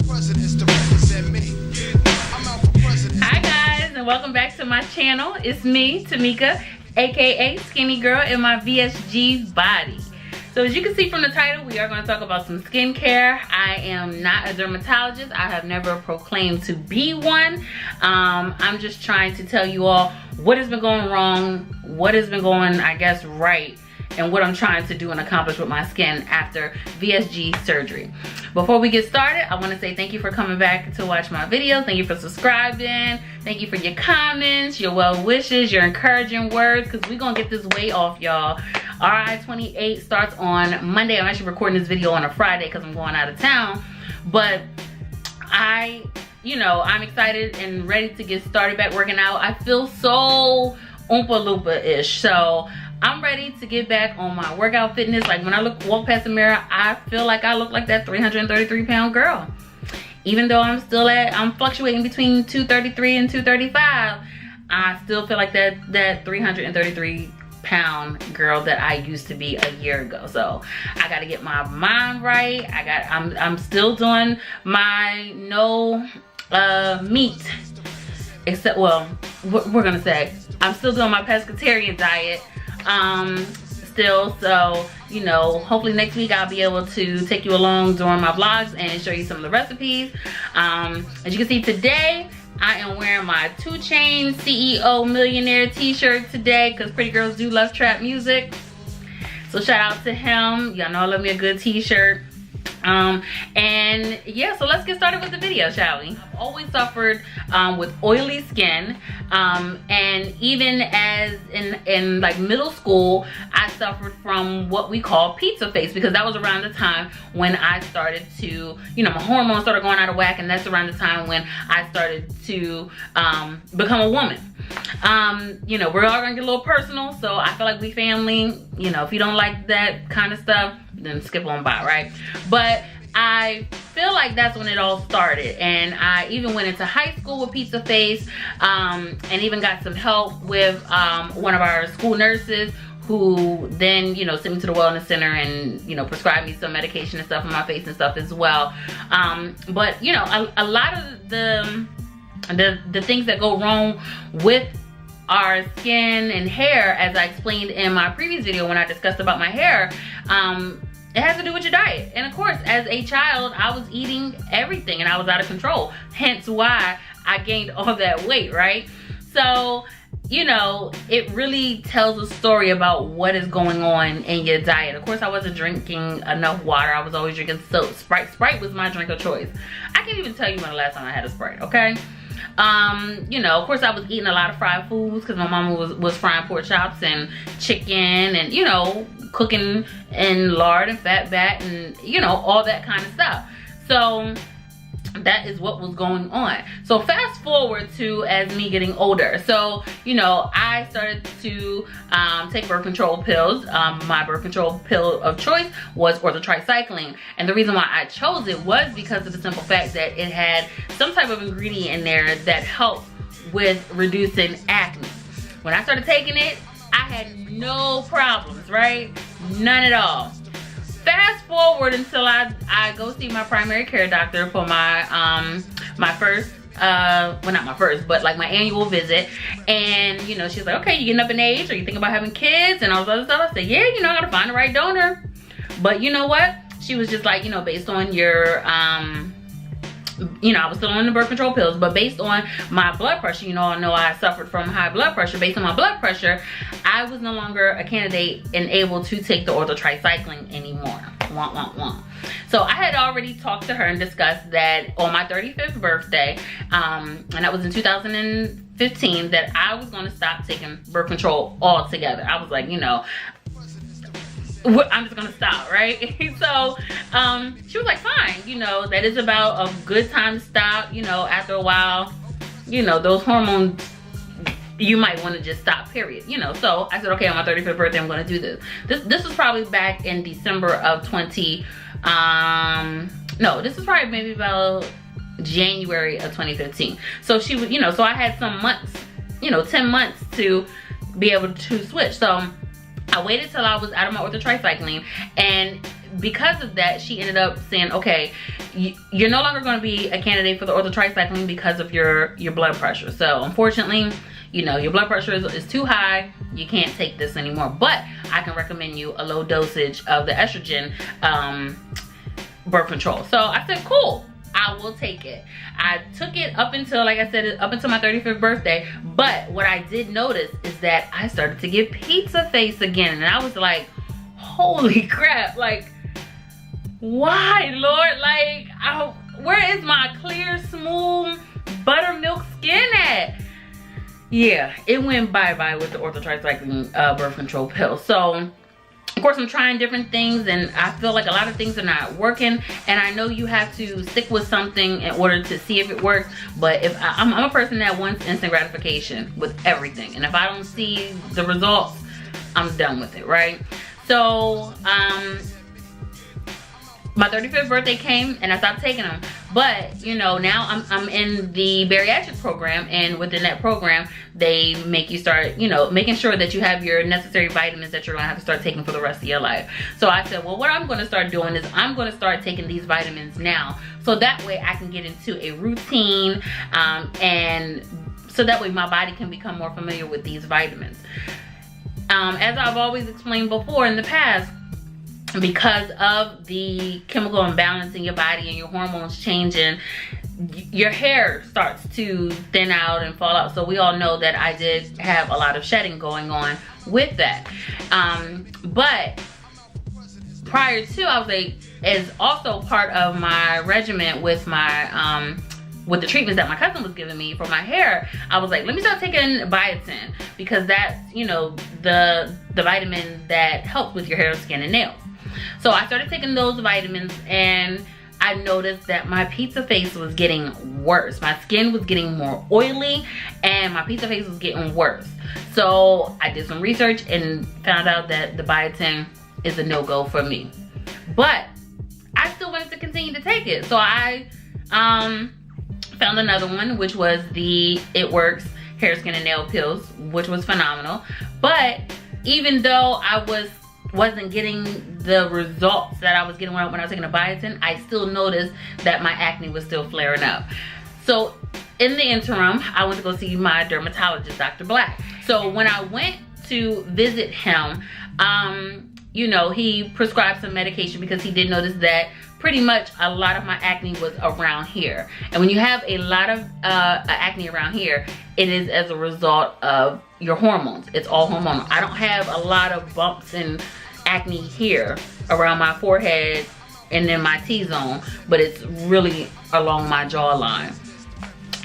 Hi guys, and welcome back to my channel. It's me, Tamika, aka Skinny Girl in my VSG body. So as you can see from the title, we are going to talk about some skincare. I am not a dermatologist. I have never proclaimed to be one. I'm just trying to tell you all what has been going wrong, what has been going, I guess, right, and what I'm trying to do and accomplish with my skin after VSG surgery. Before we get started, I want to say thank you for coming back to watch my videos. Thank you for subscribing. Thank you for your comments, your well wishes, your encouraging words, because we're going to get this weight off, y'all. RI 28 starts on Monday. I'm actually recording this video on a Friday because I'm going out of town. But I'm excited and ready to get started back working out. I feel so Oompa Loompa-ish. So I'm ready to get back on my workout fitness. Like when I walk past the mirror, I feel like I look like that 333-pound girl. Even though I'm fluctuating between 233 and 235, I still feel like that 333-pound girl that I used to be a year ago. So I got to get my mind right. I'm still doing my no meat, except, well, we're gonna say I'm still doing my pescatarian diet still. So hopefully next week I'll be able to take you along during my vlogs and show you some of the recipes. As you can see today, I am wearing my 2 Chainz CEO Millionaire t-shirt today because pretty girls do love trap music. So shout out to him. Y'all know I love me a good t-shirt. And yeah, so let's get started with the video, shall we? I've always suffered with oily skin, and even as in like middle school, I suffered from what we call pizza face, because that was around the time when I started to, my hormones started going out of whack, and that's around the time when I started to become a woman. We're all gonna get a little personal, so I feel like we family. If you don't like that kind of stuff, then skip on by, right? But I feel like that's when it all started, and I even went into high school with pizza face, and even got some help with one of our school nurses, who then sent me to the wellness center and prescribed me some medication and stuff on my face and stuff as well. But a lot of the things that go wrong with our skin and hair, as I explained in my previous video when I discussed about my hair, it has to do with your diet. And of course, as a child, I was eating everything and I was out of control, hence why I gained all that weight, right? So it really tells a story about what is going on in your diet. Of course, I wasn't drinking enough water. I was always drinking soap. Sprite was my drink of choice. I can't even tell you when the last time I had a Sprite, okay? Of course I was eating a lot of fried foods because my mama was frying pork chops and chicken and, cooking in lard and FITBIT and, all that kind of stuff. So that is what was going on. So fast forward to as me getting older. So, I started to take birth control pills. My birth control pill of choice was orthotricycline. And the reason why I chose it was because of the simple fact that it had some type of ingredient in there that helped with reducing acne. When I started taking it, I had no problems, right? None at all. Fast forward until I go see my primary care doctor for my my first, well, not my first, but like my annual visit. And she's like, okay, you getting up in age? Are you thinking about having kids and all this other stuff? I said, yeah, I gotta find the right donor. But you know what? She was just like, based on your I was still on the birth control pills, but based on my blood pressure, I know I suffered from high blood pressure. Based on my blood pressure, I was no longer a candidate and able to take the orthotricycline anymore. So I had already talked to her and discussed that on my 35th birthday, and that was in 2015, that I was going to stop taking birth control altogether. I was like, I'm just gonna stop, right? So she was like, fine, that is about a good time to stop. After a while, those hormones, you might want to just stop, period. So I said, okay, on my 35th birthday, I'm gonna do this. This was probably back in December of this was probably maybe about January of 2015. So she was, so I had some months, 10 months to be able to switch. So I waited till I was out of my orthotricycline, and because of that, she ended up saying, okay, you're no longer going to be a candidate for the orthotricycline because of your blood pressure. So unfortunately, you know, your blood pressure is too high. You can't take this anymore. But I can recommend you a low dosage of the estrogen birth control. So I said, cool, I will take it. I took it up until, like I said, up until my 35th birthday. But what I did notice is that I started to get pizza face again. And I was like, holy crap, like, why, Lord? Like, where is my clear, smooth buttermilk skin at? Yeah, it went bye-bye with the orthotricycline birth control pill. So of course, I'm trying different things, and I feel like a lot of things are not working. And I know you have to stick with something in order to see if it works. But if I'm a person that wants instant gratification with everything, and if I don't see the results, I'm done with it, right? So my 35th birthday came and I stopped taking them. But you know, now I'm in the bariatric program, and within that program they make you start, you know, making sure that you have your necessary vitamins that you're gonna have to start taking for the rest of your life. So I said, well, what I'm gonna start doing is I'm gonna start taking these vitamins now, so that way I can get into a routine, and so that way my body can become more familiar with these vitamins. As I've always explained before in the past, because of the chemical imbalance in your body and your hormones changing, your hair starts to thin out and fall out. So we all know that I did have a lot of shedding going on with that. But prior to, I was like, as also part of my regimen with my with the treatments that my cousin was giving me for my hair, I was like, let me start taking biotin, because that's, you know, the vitamin that helps with your hair, skin, and nails. So I started taking those vitamins, and I noticed that my pizza face was getting worse. My skin was getting more oily, and my pizza face was getting worse. So I did some research and found out that the biotin is a no-go for me. But I still wanted to continue to take it. So I found another one, which was the It Works hair, skin, and nail pills, which was phenomenal. But even though I wasn't getting the results that I was getting when I was taking a biotin, I still noticed that my acne was still flaring up. So in the interim, I went to go see my dermatologist, Dr. Black. So when I went to visit him, you know, he prescribed some medication, because he did notice that pretty much a lot of my acne was around here. And when you have a lot of acne around here, it is as a result of your hormones. It's all hormonal. I don't have a lot of bumps and acne here around my forehead and then my T-zone, but it's really along my jawline.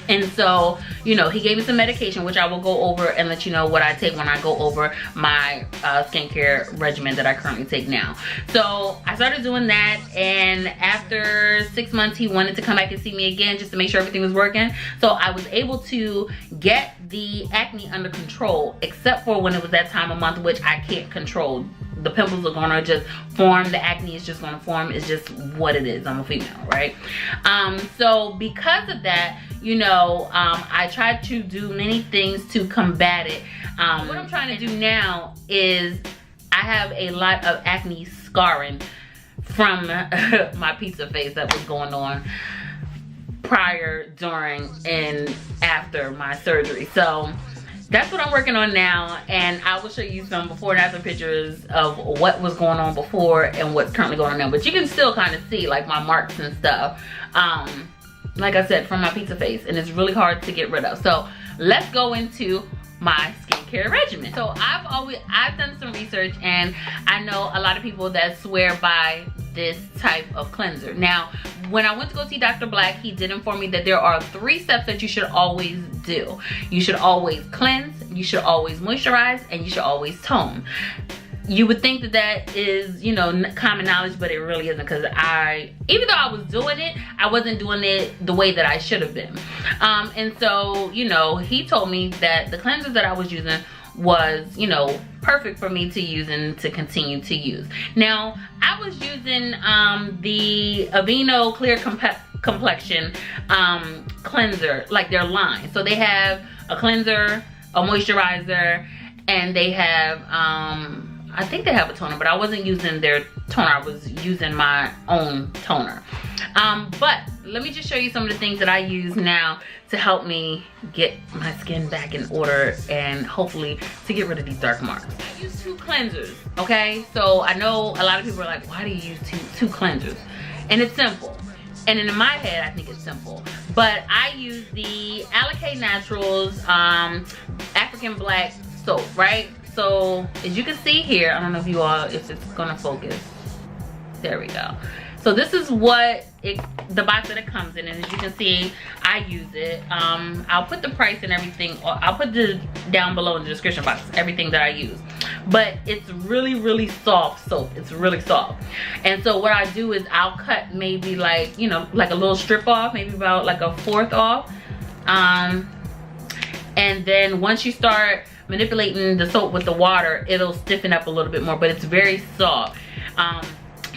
And so, you know, he gave me some medication, which I will go over and let you know what I take when I go over my skincare regimen that I currently take now. So I started doing that, and after 6 months, he wanted to come back and see me again just to make sure everything was working. So I was able to get the acne under control, except for when it was that time of month, which I can't control. The pimples are gonna just form, the acne is just gonna form. It's just what it is. I'm a female, right? So because of that, you know, I tried to do many things to combat it. What I'm trying to do now is I have a lot of acne scarring from my pizza face that was going on prior, during, and after my surgery. So that's what I'm working on now, and I will show you some before and after pictures of what was going on before and what's currently going on now. But you can still kind of see like my marks and stuff, like I said, from my pizza face, and it's really hard to get rid of. So let's go into my skincare regimen. So I've done some research, and I know a lot of people that swear by this type of cleanser. Now, when I went to go see Dr. Black, he did inform me that there are 3 steps that you should always do. You should always cleanse, you should always moisturize, and you should always tone. You would think that that is, you know, common knowledge, but it really isn't, because even though I was doing it, I wasn't doing it the way that I should have been. And so, you know, he told me that the cleanser that I was using was, you know, perfect for me to use and to continue to use. Now, I was using the Aveeno Clear Complexion cleanser, like their line. So they have a cleanser, a moisturizer, and they have I think they have a toner, but I wasn't using their toner. I was using my own toner. But let me just show you some of the things that I use now to help me get my skin back in order and hopefully to get rid of these dark marks. I use 2 cleansers, okay? So I know a lot of people are like, why do you use two cleansers? And it's simple. And in my head, I think it's simple. But I use the Alikay Naturals African Black soap, right? So as you can see here, I don't know if it's gonna focus. There we go. So this is what the box that it comes in, and as you can see, I use it. I'll put the price and everything, or I'll put down below in the description box everything that I use. But it's really soft soap. It's really soft. And so what I do is I'll cut maybe like, you know, like a little strip off, maybe about like a 1/4 off. And then once you start manipulating the soap with the water, it'll stiffen up a little bit more, but it's very soft.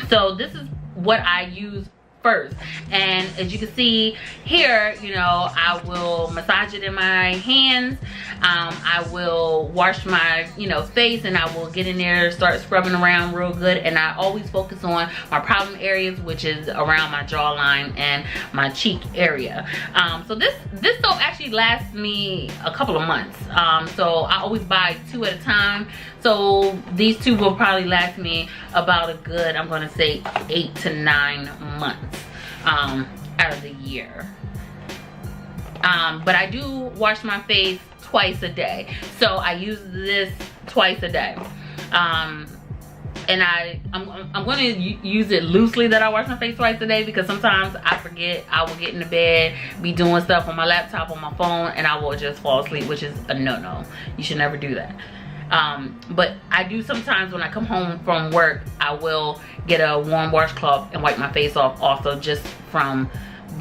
So this is what I use first, and as you can see here, you know, I will massage it in my hands. I will wash my, you know, face, and I will get in there, start scrubbing around real good, and I always focus on my problem areas, which is around my jawline and my cheek area. So this soap actually lasts me a couple of months. So I always buy 2 at a time. So these 2 will probably last me about a good, I'm gonna say 8 to 9 months out of the year. But I do wash my face twice a day. So I use this twice a day. And I'm going to use it loosely that I wash my face twice a day, because sometimes I forget. I will get into bed, be doing stuff on my laptop, on my phone, and I will just fall asleep, which is a no-no. You should never do that. But I do sometimes when I come home from work, I will get a warm washcloth and wipe my face off also, just from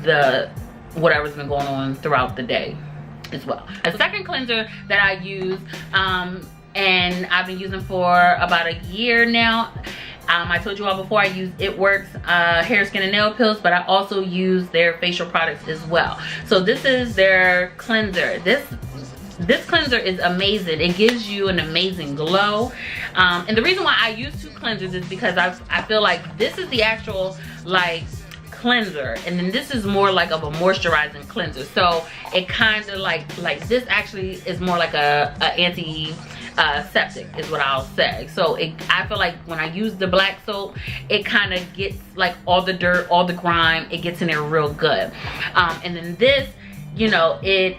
the whatever's been going on throughout the day as well. The second cleanser that I use, and I've been using for about a year now. I told you all before, I use It Works hair, skin, and nail pills, but I also use their facial products as well. So this is their cleanser. This cleanser is amazing. It gives you an amazing glow. And the reason why I use 2 cleansers is because I feel like this is the actual like cleanser, and then this is more like of a moisturizing cleanser. So it kind of like this actually is more like a anti-septic is what I'll say. So I feel like when I use the black soap, it kind of gets like all the dirt, all the grime, it gets in there real good. And then this, you know, it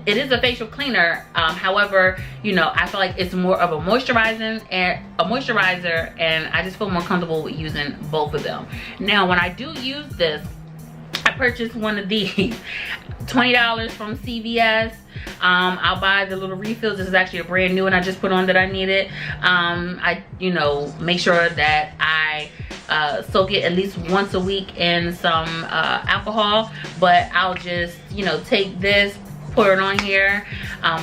is a facial cleaner. However, you know, I feel like it's more of a moisturizer, and I just feel more comfortable with using both of them. Now, when I do use this, I purchased one of these, $20 from CVS. I'll buy the little refills. This is actually a brand new one I just put on that I needed. I, you know, make sure that I soak it at least once a week in some alcohol, but I'll just, you know, take this, put it on here.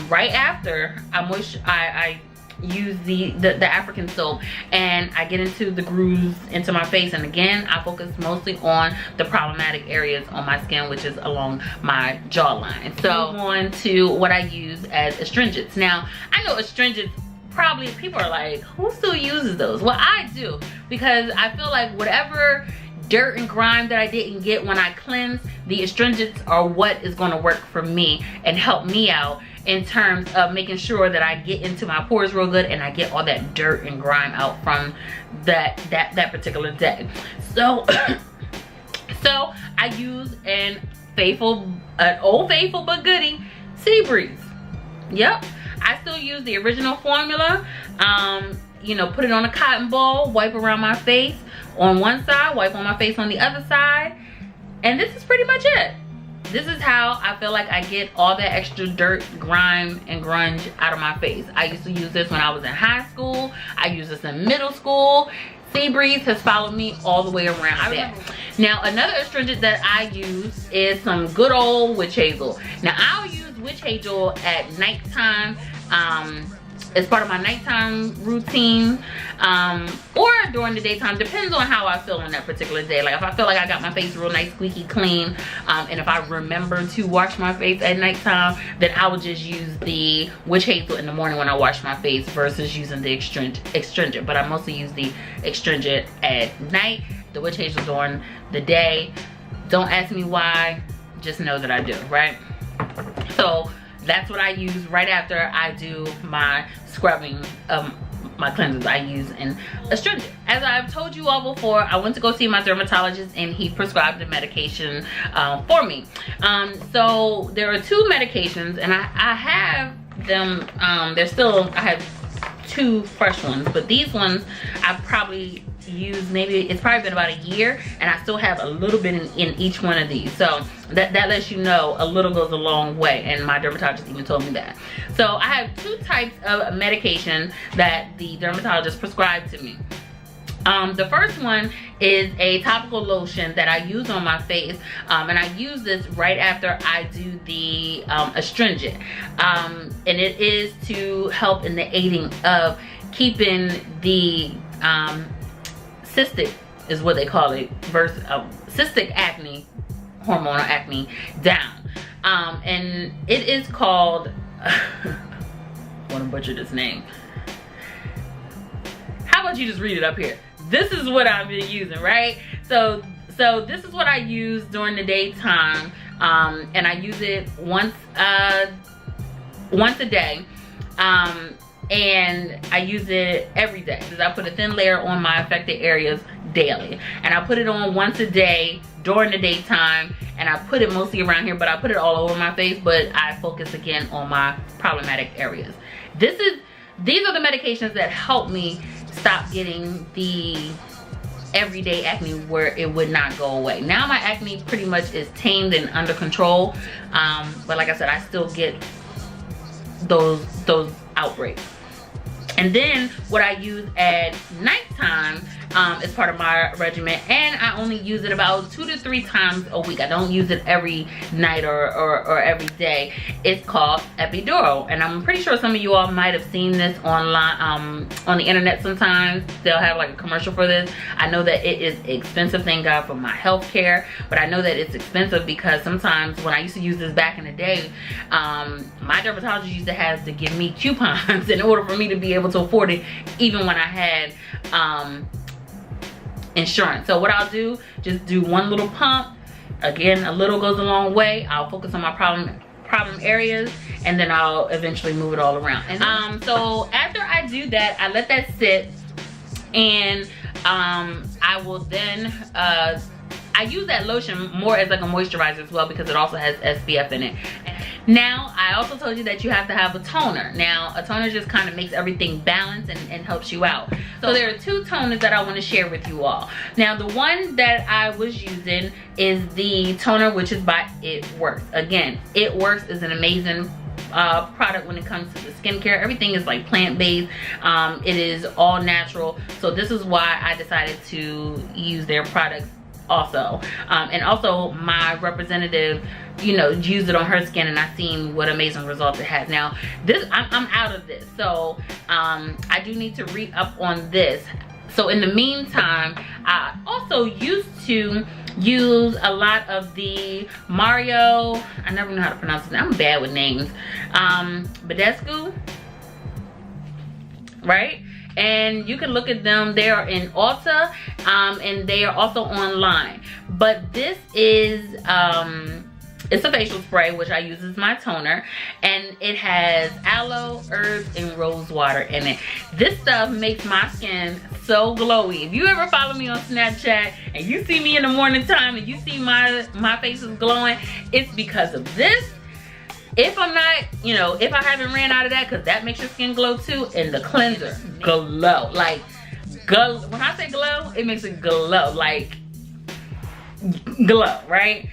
Right after I use the African soap, and I get into the grooves into my face, and again I focus mostly on the problematic areas on my skin, which is along my jawline. So on to what I use as astringents. Now I know astringents, probably people are like, who still uses those? Well, I do, because I feel like whatever dirt and grime that I didn't get when I cleanse, the astringents are what is going to work for me and help me out in terms of making sure that I get into my pores real good and I get all that dirt and grime out from that particular day. So so I use an old faithful but goodie, Sea Breeze. Yep, I still use the original formula. You know, put it on a cotton ball, wipe around my face on one side, wipe on my face on the other side, and this is pretty much it. This is how I feel like I get all that extra dirt, grime, and grunge out of my face. I used to use this when I was in high school. I used this in middle school. Sea Breeze has followed me all the way around there. Now, another astringent that I use is some good old witch hazel. Now, I'll use witch hazel at nighttime it's part of my nighttime routine, or during the daytime. Depends on how I feel on that particular day. Like if I feel like I got my face real nice, squeaky clean, and if I remember to wash my face at nighttime, then I would just use the witch hazel in the morning when I wash my face versus using the astringent. But I mostly use the astringent at night, the witch hazel during the day. Don't ask me why, just know that I do, right? So that's what I use right after I do my scrubbing, my cleansers. I use an astringent. As I've told you all before, I went to go see my dermatologist and he prescribed a medication for me. So there are 2 medications, and I have them, I have 2 fresh ones, but these ones I've probably used, maybe it's probably been about a year, and I still have a little bit in each one of these. So that lets you know a little goes a long way, and my dermatologist even told me that. So I have 2 types of medication that the dermatologist prescribed to me. The first one is a topical lotion that I use on my face, and I use this right after I do the astringent, and it is to help in the aiding of keeping the cystic, is what they call it, versus cystic acne, hormonal acne, down. And it is called, I want to butcher this name. How about you just read it up here? This is what I've been using, right? So this is what I use during the daytime, and I use it once a day. And I use it every day because I put a thin layer on my affected areas daily, and I put it on once a day during the daytime, and I put it mostly around here, but I put it all over my face, but I focus again on my problematic areas. These are the medications that help me stop getting the everyday acne where it would not go away. Now my acne pretty much is tamed and under control, but like I said, I still get those outbreaks. And then what I use at nighttime is part of my regimen, and I only use it about 2 to 3 times a week. I don't use it every night or every day. It's called epidural, and I'm pretty sure some of you all might have seen this online, on the internet. Sometimes they'll have like a commercial for this. I know that it is expensive, thank God for my health care, but I know that it's expensive because sometimes when I used to use this back in the day, my dermatologist used to have to give me coupons in order for me to be able to afford it, even when I had insurance. So what I'll do, just do one little pump. Again, a little goes a long way. I'll focus on my problem areas, and then I'll eventually move it all around. And so after I do that, I let that sit, and I will then I use that lotion more as like a moisturizer as well, because it also has SPF in it. Now, I also told you that you have to have a toner. Now, a toner just kind of makes everything balanced and helps you out. So there are 2 toners that I want to share with you all. Now, the one that I was using is the toner, which is by It Works. Again, It Works is an amazing product when it comes to the skincare. Everything is like plant-based. It is all natural. So this is why I decided to use their products also. And also my representative, you know, used it on her skin, and I've seen what amazing results it has. Now this, I'm out of this, so I do need to re-up on this. So in the meantime, I also used to use a lot of the Mario, I never know how to pronounce it, I'm bad with names, Badescu, right? And you can look at them. They are in Ulta, and they are also online. But this is it's a facial spray, which I use as my toner, and it has aloe, herbs, and rose water in it. This stuff makes my skin so glowy. If you ever follow me on Snapchat and you see me in the morning time and you see my face is glowing, it's because of this. If I'm not, you know, if I haven't ran out of that, because that makes your skin glow too, and the cleanser glow, like glow. When I say glow, it makes it glow, like glow, right?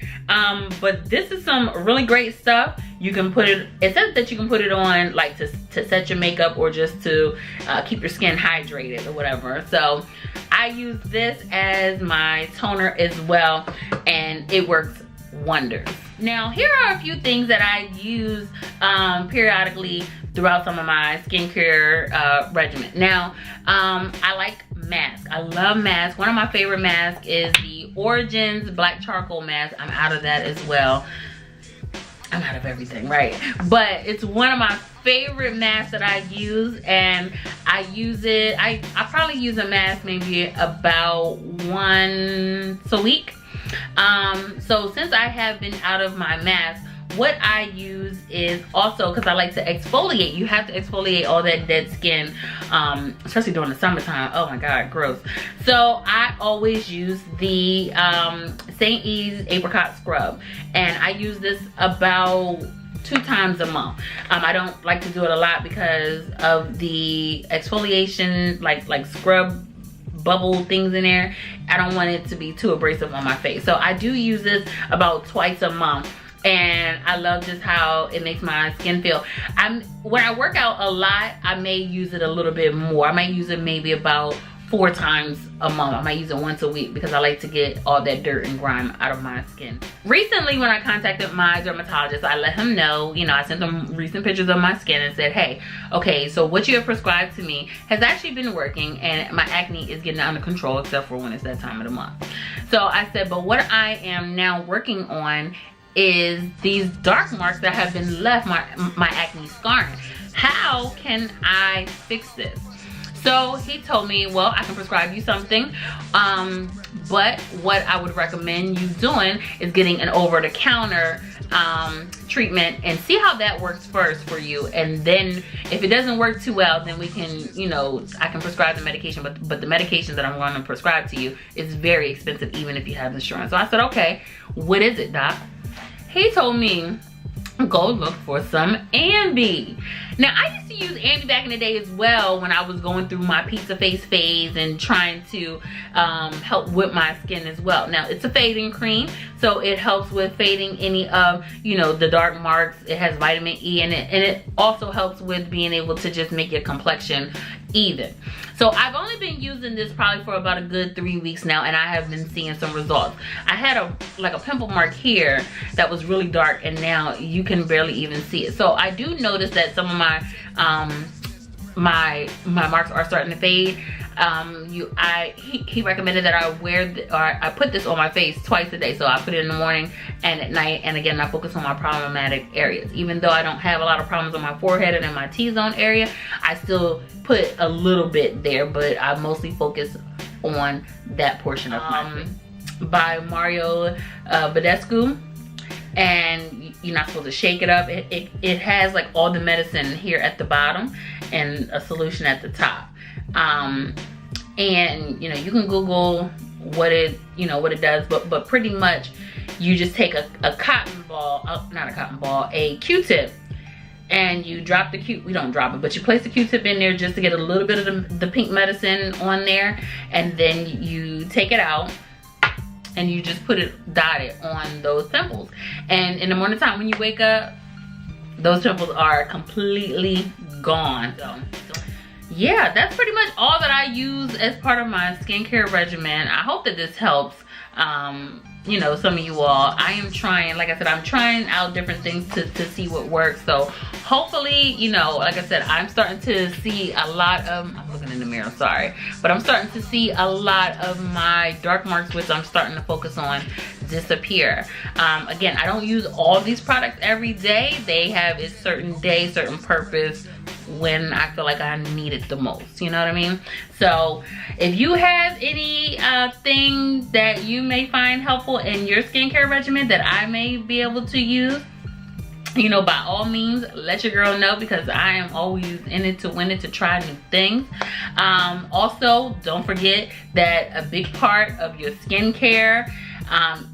But this is some really great stuff. You can put it, it says that you can put it on like to set your makeup, or just to keep your skin hydrated or whatever. So I use this as my toner as well, and it works wonders. Now here are a few things that I use periodically throughout some of my skincare regimen. Now, I like masks. I love masks. One of my favorite masks is the Origins Black Charcoal Mask. I'm out of that as well. I'm out of everything, right? But it's one of my favorite masks that I use, and I use it, I probably use a mask maybe about once a week. So since I have been out of my mask, what I use is also, because I like to exfoliate. You have to exfoliate all that dead skin, especially during the summertime. Oh my God, gross. So I always use the St. Eve's Apricot Scrub, and I use this about 2 times a month. I don't like to do it a lot because of the exfoliation, like scrub bubble things in there. I don't want it to be too abrasive on my face. So I do use this about twice a month. And I love just how it makes my skin feel. When I work out a lot, I may use it a little bit more. I might use it maybe about 4 times a month. I might use it once a week because I like to get all that dirt and grime out of my skin. Recently, when I contacted my dermatologist, I let him know, you know, I sent him recent pictures of my skin and said, hey, okay, so what you have prescribed to me has actually been working, and my acne is getting under control except for when it's that time of the month. So I said, but what I am now working on is these dark marks that have been left, my acne scarring. How can I fix this? So he told me, well, I can prescribe you something, but what I would recommend you doing is getting an over-the-counter treatment and see how that works first for you. And then if it doesn't work too well, then we can, you know, I can prescribe the medication, but the medication that I'm going to prescribe to you is very expensive even if you have insurance. So I said, okay, what is it, doc? He told me, go look for some Ambi. Now, I used to use Ambi back in the day as well when I was going through my pizza face phase and trying to help with my skin as well. Now, it's a fading cream, so it helps with fading any of, you know, the dark marks. It has vitamin E in it, and it also helps with being able to just make your complexion even. So I've only been using this probably for about a good 3 weeks now, and I have been seeing some results. I had a pimple mark here that was really dark, and now you can barely even see it. So I do notice that some of my marks are starting to fade. He recommended that I put this on my face twice a day. So I put it in the morning and at night, and again I focus on my problematic areas. Even though I don't have a lot of problems on my forehead and in my T-zone area, I still put a little bit there, but I mostly focus on that portion of my face. By Mario Badescu, and you're not supposed to shake it up. It has like all the medicine here at the bottom and a solution at the top. And you know, you can Google what it does, but pretty much you just take a cotton ball, not a cotton ball, a Q-tip, and you drop the we don't drop it, but you place the Q-tip in there just to get a little bit of the pink medicine on there, and then you take it out and you just put it dotted on those pimples. And in the morning time when you wake up, those pimples are completely gone. So yeah, that's pretty much all that I use as part of my skincare regimen. I hope that this helps, you know, some of you all. I am trying, like I said, I'm trying out different things to see what works. So hopefully, you know, like I said, I'm starting to see a lot of, I'm looking in the mirror, sorry, but I'm starting to see a lot of my dark marks, which I'm starting to focus on, disappear. Again, I don't use all these products every day. They have a certain day, certain purpose when I feel like I need it the most, you know what I mean? So if you have any thing that you may find helpful in your skincare regimen that I may be able to use, you know, by all means, let your girl know, because I am always in it to win it, to try new things. Also, don't forget that a big part of your skincare,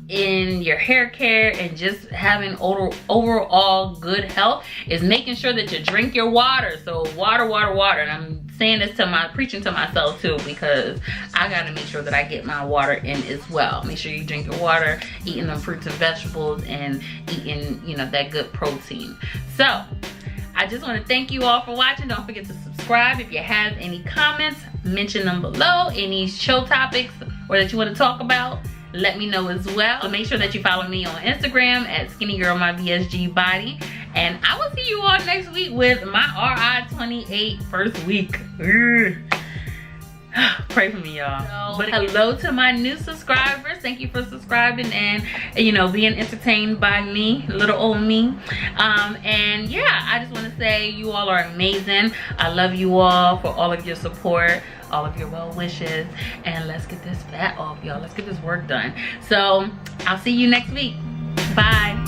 in your hair care and just having overall good health is making sure that you drink your water. So water, water, water. And I'm saying this preaching to myself too, because I got to make sure that I get my water in as well. Make sure you drink your water, eating them fruits and vegetables, and eating, you know, that good protein. So I just want to thank you all for watching. Don't forget to subscribe. If you have any comments, mention them below. Any show topics or that you want to talk about, let me know as well. So make sure that you follow me on Instagram at Skinnygirlmyvsgbody, And I will see you all next week with my RI28 first week. Pray for me, y'all. But hello to my new subscribers. Thank you for subscribing and, you know, being entertained by me, little old me. And yeah, I just want to say you all are amazing. I love you all for all of your support, all of your well wishes, and let's get this fat off, y'all. Let's get this work done. So I'll see you next week. Bye.